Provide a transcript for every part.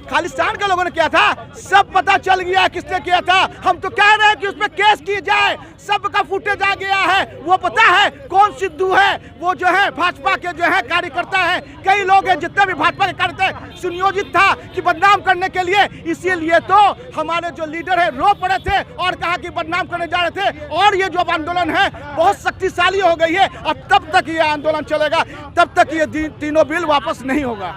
खालिस्तान के लोगों ने किया था, सब पता चल गया किसने किया था। हम तो कह रहे हैं कि उसमें केस की जाए, सबका फुटेज आ गया है, वो पता है कौन सिद्धू है, वो जो है भाजपा के जो है कार्यकर्ता है। कई लोग हैं जितने भी भाजपा के कार्यकर्ता सुनियोजित था कि बदनाम करने के लिए, इसीलिए तो हमारे जो लीडर है रो पड़े थे और कहा कि बदनाम करने जा रहे थे। और ये जो आंदोलन है बहुत शक्तिशाली हो गई है और तब तक ये आंदोलन चलेगा, तब तक ये तीनों बिल वापस नहीं होगा।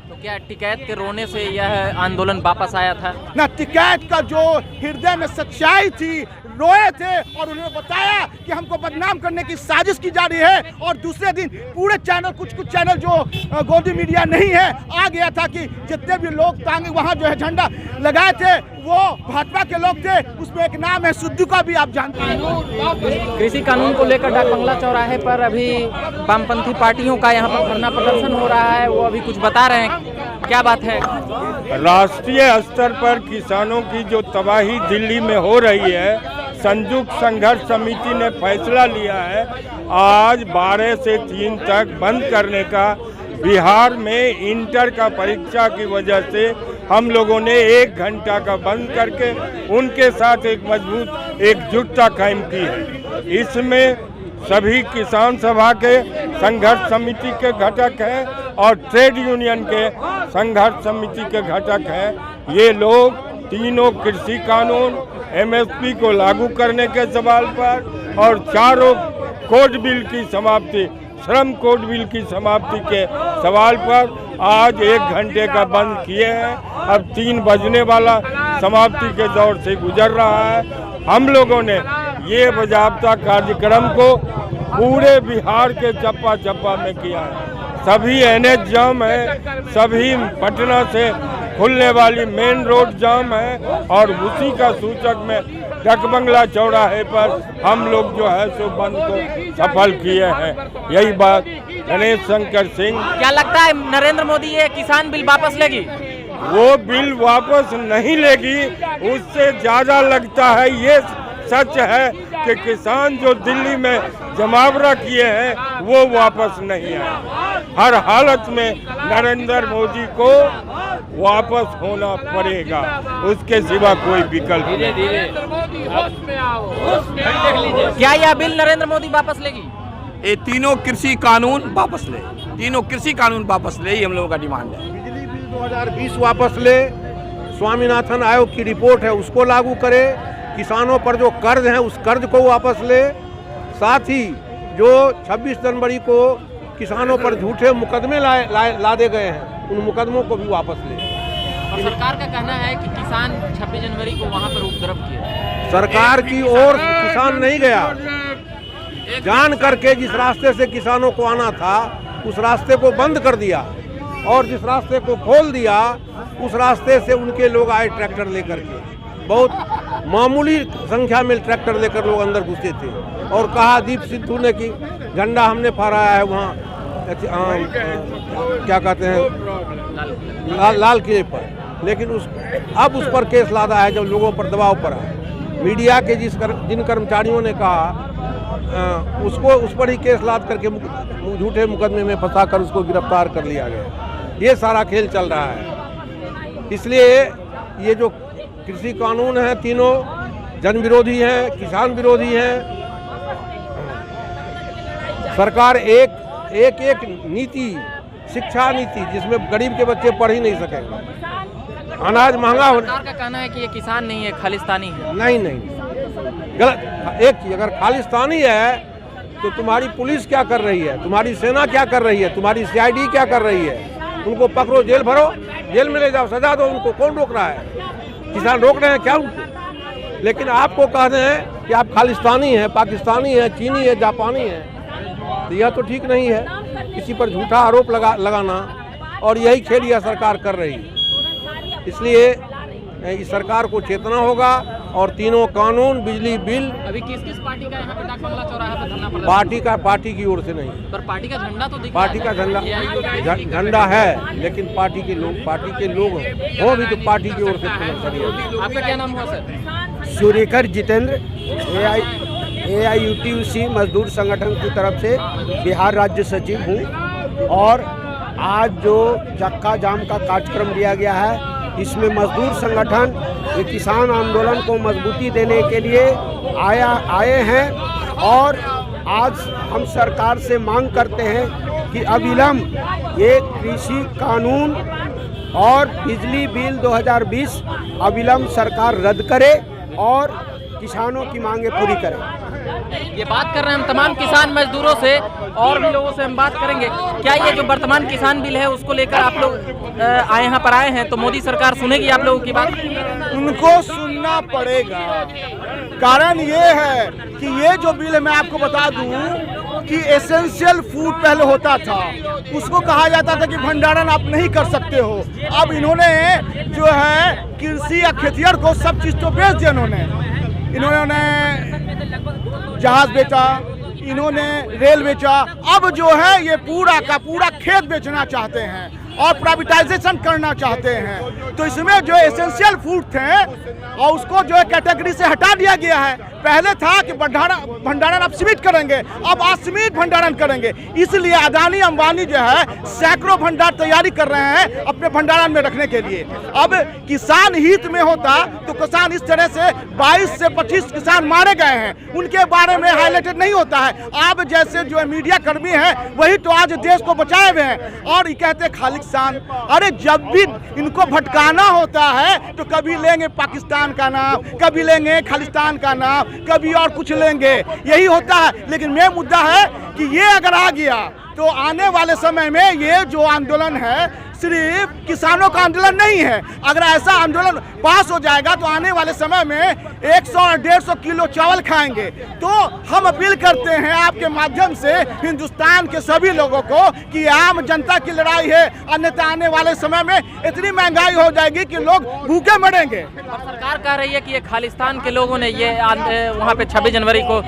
तो क्या टिकैत के रोने से यह आंदोलन वापस आया था? ना, टिकैत का जो हृदय में सच्चाई थी, रोए थे और उन्होंने बताया कि हमको बदनाम करने की साजिश की जा रही है। और दूसरे दिन पूरे चैनल, कुछ चैनल जो गोदी मीडिया नहीं है, आ गया था कि जितने भी लोग टांगे वहाँ जो है झंडा लगाए थे वो भाजपा के लोग थे। उसमें एक नाम है सिद्धू का, भी आप जानते हैं। कृषि कानून को लेकर डाक बंगला चौराहे पर अभी वामपंथी पार्टियों का यहाँ पर धरना प्रदर्शन हो रहा है, वो अभी कुछ बता रहे हैं, क्या बात है? राष्ट्रीय स्तर पर किसानों की जो तबाही दिल्ली में हो रही है, संयुक्त संघर्ष समिति ने फैसला लिया है आज 12 से 3 तक बंद करने का। बिहार में इंटर का परीक्षा की वजह से हम लोगों ने 1 घंटा का बंद करके उनके साथ एक मजबूत एकजुटता कायम की है। इसमें सभी किसान सभा के संघर्ष समिति के घटक हैं और ट्रेड यूनियन के संघर्ष समिति के घटक हैं। ये लोग तीनों कृषि कानून, एमएसपी को लागू करने के सवाल पर और चारों कोड बिल की समाप्ति, श्रम कोड बिल की समाप्ति के सवाल पर आज 1 घंटे का बंद किए हैं। अब 3 बजने वाला समाप्ति के दौर से गुजर रहा है। हम लोगों ने ये बाज़ाब्ता कार्यक्रम को पूरे बिहार के चप्पा चप्पा में किया है। सभी एनएच जाम है, सभी पटना से खुलने वाली मेन रोड जाम है और उसी का सूचक में डाक बंगला चौराहे पर हम लोग जो है सो बंद को सफल किए हैं। यही बात गणेश शंकर सिंह। क्या लगता है नरेंद्र मोदी ये किसान बिल वापस लेगी? वो बिल वापस नहीं लेगी, उससे ज्यादा लगता है ये सच है कि किसान जो दिल्ली में जमावड़ा किए हैं वो वापस नहीं आए। हर हालत में नरेंद्र मोदी को वापस होना पड़ेगा, उसके सिवा कोई विकल्प नहीं। क्या यह बिल नरेंद्र मोदी वापस लेगी? ये तीनों कृषि कानून वापस ले, तीनों कृषि कानून वापस ले, ये हम लोगों का डिमांड है। बिजली बिल 2020 वापस ले, स्वामीनाथन आयोग की रिपोर्ट है उसको लागू करे, किसानों पर जो कर्ज है उस कर्ज को वापस ले, साथ ही जो 26 जनवरी को किसानों पर झूठे मुकदमे लादे गए हैं उन मुकदमों को भी वापस ले। और सरकार का कहना है कि किसान 26 जनवरी को वहां पर उपद्रव किए। सरकार की ओर किसान नहीं गया, जान करके जिस रास्ते से किसानों को आना था उस रास्ते को बंद कर दिया और जिस रास्ते को खोल दिया उस रास्ते से उनके लोग आए ट्रैक्टर लेकर के। बहुत मामूली संख्या में ट्रैक्टर लेकर लोग अंदर घुसे थे और कहा दीप सिद्धू ने कि झंडा हमने फहराया है वहाँ क्या कहते हैं लाल किले पर, लेकिन अब उस पर केस लादा है जब लोगों पर दबाव पड़ा। मीडिया के जिन कर्मचारियों ने कहा उसको उस पर ही केस लाद करके झूठे मुकदमे में फंसाकर उसको गिरफ्तार कर लिया गया। ये सारा खेल चल रहा है। इसलिए ये जो कृषि कानून है तीनों जन विरोधी हैं, किसान विरोधी हैं। सरकार एक नीति, शिक्षा नीति जिसमें गरीब के बच्चे पढ़ ही नहीं सकेंगे, अनाज महंगा हो। सरकार का कहना है कि ये किसान नहीं है, खालिस्तानी है। नहीं, गलत। एक चीज, अगर खालिस्तानी है तो तुम्हारी पुलिस क्या कर रही है, तुम्हारी सेना क्या कर रही है, तुम्हारी सीआईडी क्या कर रही है? उनको पकड़ो, जेल भरो, जेल में ले जाओ, सजा दो उनको। कौन रोक रहा है? किसान रोक रहे हैं क्या उनको? लेकिन आपको कह रहे हैं कि आप खालिस्तानी हैं, पाकिस्तानी हैं, चीनी है, जापानी है, तो यह तो ठीक नहीं है। किसी पर झूठा आरोप लगाना और यही खेल यह सरकार कर रही है। इसलिए इस सरकार को चेतना होगा और तीनों कानून, बिजली बिल। अभी किस पार्टी का यहाँ पे डाक बंगला चौराहे पर धरना प्रदर्शन? पार्टी की ओर से नहीं, पर पार्टी का झंडा तो दिख पार्टी का झंडा है, लेकिन पार्टी के लोग हो भी तो पार्टी की ओर से प्रदर्शन है। आपका क्या नाम हुआ सर? सूर्यकर जितेंद्र, AIUTUC मजदूर संगठन की तरफ से बिहार राज्य सचिव हूँ। और आज जो चक्का जाम का कार्यक्रम लिया गया है इसमें मजदूर संगठन ये किसान आंदोलन को मजबूती देने के लिए आए हैं और आज हम सरकार से मांग करते हैं कि अविलंब ये कृषि कानून और बिजली बिल 2020 अविलंब सरकार रद्द करे और किसानों की मांगें पूरी करे। ये बात कर रहे हैं हम तमाम किसान मजदूरों से, और भी लोगों से हम बात करेंगे। क्या ये जो वर्तमान किसान बिल है उसको लेकर आप लोग यहाँ पर आए हैं, तो मोदी सरकार सुनेगी आप लोगों की बात? उनको सुनना पड़ेगा। कारण ये है कि ये जो बिल है, मैं आपको बता दूं कि एसेंशियल फूड पहले होता था, उसको कहा जाता था कि भंडारण आप नहीं कर सकते हो। अब इन्होंने जो है कृषि या खेतिहर को सब चीज़ तो बेच दिया। इन्होंने जहाज बेचा, इन्होंने रेल बेचा, अब जो है ये पूरा का पूरा खेत बेचना चाहते हैं और प्राइवेटाइजेशन करना चाहते हैं। तो इसमें जो एसेंशियल फूड थे और उसको जो है कैटेगरी से हटा दिया गया है। पहले था कि भंडारण आप सीमित करेंगे, अब असीमित भंडारण करेंगे। इसलिए अदानी अंबानी जो है सैकड़ों भंडार तैयारी कर रहे हैं अपने भंडारण में रखने के लिए। अब किसान हित में होता तो किसान इस तरह से 22 से 25 किसान मारे गए हैं, उनके बारे में हाईलाइटेड नहीं होता है। आप जैसे जो है मीडिया कर्मी हैं वही तो आज देश को बचाए हुए हैं और ये कहते हैं खालिस्तान। अरे जब भी इनको भटकाना होता है तो कभी लेंगे पाकिस्तान का नाम, कभी लेंगे खालिस्तान का नाम, कभी और कुछ लेंगे, यही होता है। लेकिन मेन मुद्दा है कि ये अगर आ गया तो आने वाले समय में ये जो आंदोलन है सिर्फ किसानों का आंदोलन नहीं है। अगर ऐसा आंदोलन पास हो जाएगा तो आने वाले समय में 100 और 150 किलो चावल खाएंगे। तो हम अपील करते हैं आपके माध्यम से हिंदुस्तान के सभी लोगों को कि आम जनता की लड़ाई है, अन्यथा आने वाले समय में इतनी महंगाई हो जाएगी कि लोग भूखे मरेंगे। और सरकार कह रही है कि ये खालिस्तान के लोगों ने ये वहाँ पे 26 जनवरी को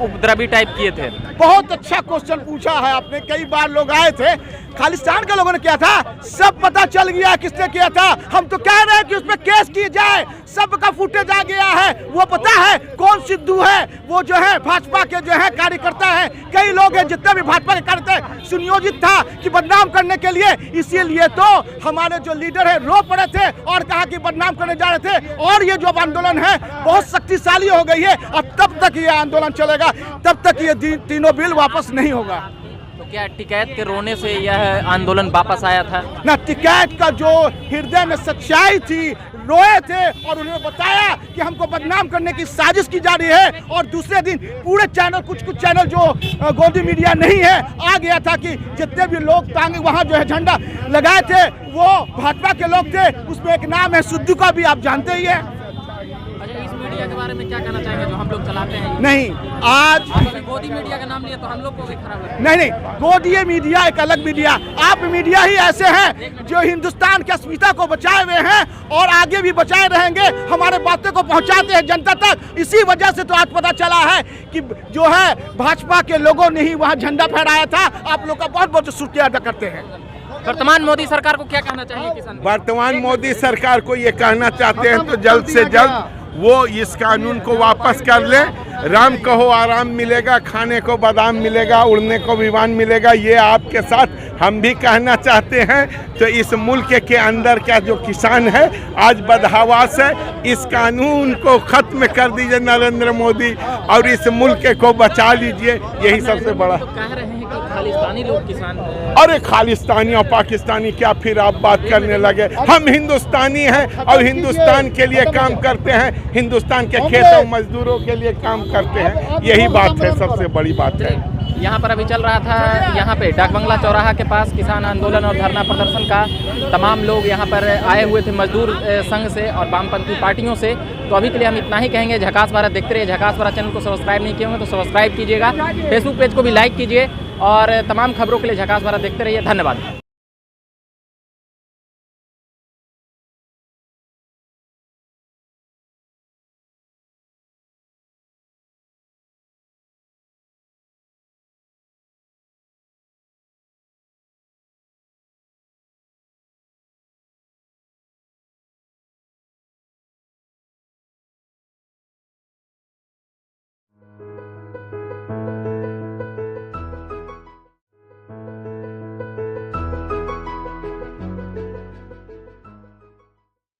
उपद्रवी टाइप किए थे। बहुत अच्छा क्वेश्चन पूछा है आपने। कई बार लोग आए थे, खालिस्तान के लोगों ने किया था, सब पता चल गया किसने किया था। हम तो कह रहे हैं कि उसमें केस की जाए, सबका फुटेज आ गया है, वो पता है कौन सिद्धू है। वो जो है भाजपा के जो है कार्यकर्ता है, कई लोग हैं जितने भी भाजपा के कार्यकर्ता सुनियोजित था कि बदनाम करने के लिए। इसीलिए तो हमारे जो लीडर है रो पड़े थे और कहा कि बदनाम करने जा रहे थे। और ये जो आंदोलन है बहुत शक्तिशाली हो गई है और तब तक ये आंदोलन चलेगा, तब तक ये तीनों बिल वापस नहीं होगा। तो क्या टिकैत के रोने से यह आंदोलन वापस आया था? ना, टिकैत का जो हृदय में सच्चाई थी, रोए थे और उन्होंने बताया कि हमको बदनाम करने की साजिश की जा रही है। और दूसरे दिन पूरे चैनल, कुछ चैनल जो गोदी मीडिया नहीं है, आ गया था कि जितने भी लोग टांगे वहाँ जो है झंडा लगाए थे वो भाजपा के लोग थे। उसमें एक नाम है सिद्धू का, भी आप जानते ही है। इस मीडिया के बारे में क्या कहना चाहेंगे जो हम लोग चलाते हैं? नहीं, आज गोदी मीडिया का नाम लिया तो हम लोग को भी खराब लगा। नहीं, गोदी मीडिया एक अलग मीडिया। आप मीडिया ही ऐसे हैं जो हिंदुस्तान की अस्मिता को बचाए हुए हैं और आगे भी बचाए रहेंगे, हमारे बातें को पहुंचाते हैं जनता तक। इसी वजह से तो आज पता चला है कि जो है भाजपा के लोगों ने ही वहाँ झंडा फहराया था। आप लोग का बहुत बहुत शुक्रिया अदा करते हैं। वर्तमान मोदी सरकार को क्या कहना चाहिए किसान? वर्तमान मोदी सरकार को ये कहना चाहते हैं तो जल्द से जल्द वो इस कानून को वापस कर ले। राम कहो आराम मिलेगा, खाने को बादाम मिलेगा, उड़ने को विमान मिलेगा, ये आपके साथ हम भी कहना चाहते हैं। तो इस मुल्क के अंदर का जो किसान है आज बदहवास है, इस कानून को ख़त्म कर दीजिए नरेंद्र मोदी और इस मुल्क को बचा लीजिए, यही सबसे बड़ा। तो कह रहे हैं कि खालिस्तानी लोग किसान। अरे खालिस्तानी और पाकिस्तानी क्या फिर आप बात करने लगे? हम हिंदुस्तानी हैं और हिंदुस्तान के लिए काम करते हैं, हिंदुस्तान के खेतों मजदूरों के लिए काम करते हैं, यही बात है, सबसे बड़ी बात है। यहाँ पर अभी चल रहा था, यहाँ पे डाक बंगला चौराहा के पास किसान आंदोलन और धरना प्रदर्शन का तमाम लोग यहाँ पर आए हुए थे मजदूर संघ से और वामपंथी पार्टियों से। तो अभी के लिए हम इतना ही कहेंगे। झकास भारत देखते रहिए। झकास भारत चैनल को सब्सक्राइब नहीं किए होंगे तो सब्सक्राइब कीजिएगा, फेसबुक पेज को भी लाइक कीजिए और तमाम खबरों के लिए झकास भारत देखते रहिए। धन्यवाद।